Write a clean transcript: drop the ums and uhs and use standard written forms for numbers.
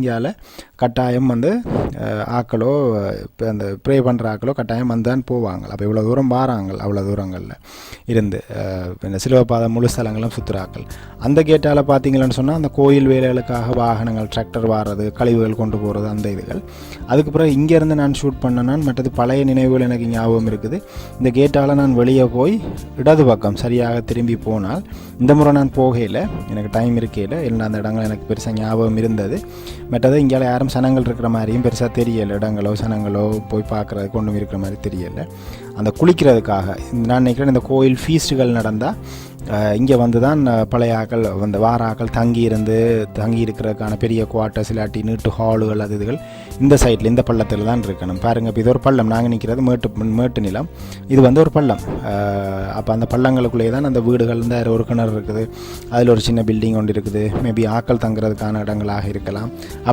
இங்கால கட்டாயம் வந்து ஆக்களோ இப்போ அந்த ப்ரே பண்ணுற ஆக்களோ கட்டாயம் வந்து தான் போவாங்க. அப்போ இவ்வளோ தூரம் வாராங்க, அவ்வளோ தூரங்களில் இருந்து இந்த சிலுவப்பாதை முழு ஸ்தலங்களும் சுற்றுறாக்கள். அந்த கேட்டால் பார்த்தீங்கன்னு சொன்னால் அந்த கோயில் வேலைகளுக்காக வாகனங்கள் டிராக்டர் வாடுறது, கழிவுகள் கொண்டு போகிறது, அந்த இதுகள். அதுக்கு பிறகு இங்கேருந்து நான் ஷூட் பண்ணேன்னா மற்றது பழைய நினைவுகள் எனக்கு ஞாபகம் இருக்குது. இந்த கேட்டால் நான் வெளியே போய் இடது பக்கம் சரியாக திரும்பி போனால், இந்த முறை நான் போகையில் எனக்கு டைம் இருக்கையில் இல்லை அந்த இடங்கள் எனக்கு பெருசாக ஞாபகம் இருந்தது. மற்றது இங்கே யாரும் சனங்கள் இருக்கிற மாதிரியும் பெருசாக தெரியலை, இடங்களோ சனங்களோ போய் பார்க்குறது கொண்டும் இருக்கிற மாதிரி தெரியலை. அந்த குளிக்கிறதுக்காக நான் நினைக்கிறேன் இந்த கோயில் ஃபீஸ்ட்டுகள் நடந்தால் இங்கே வந்து தான் பழைய ஆக்கள் அந்த வார ஆக்கள் தங்கி இருக்கிறதுக்கான பெரிய குவார்ட்டர்ஸ் இல்லாட்டி நீட்டு ஹாலுகள் அது இதுகள் இந்த சைட்டில் இந்த பள்ளத்தில் தான் இருக்கணும். பாருங்கள், இப்போ இது ஒரு பள்ளம், நாங்கள் நிற்கிறது மேட்டு நிலம், இது வந்து ஒரு பள்ளம். அப்போ அந்த பள்ளங்களுக்குள்ளேயே தான் அந்த வீடுகள் இந்த ஒரு கிணறு இருக்குது, அதில் ஒரு சின்ன பில்டிங் ஒன்று இருக்குது, மேபி ஆக்கள் தங்குறதுக்கான இடங்களாக இருக்கலாம்.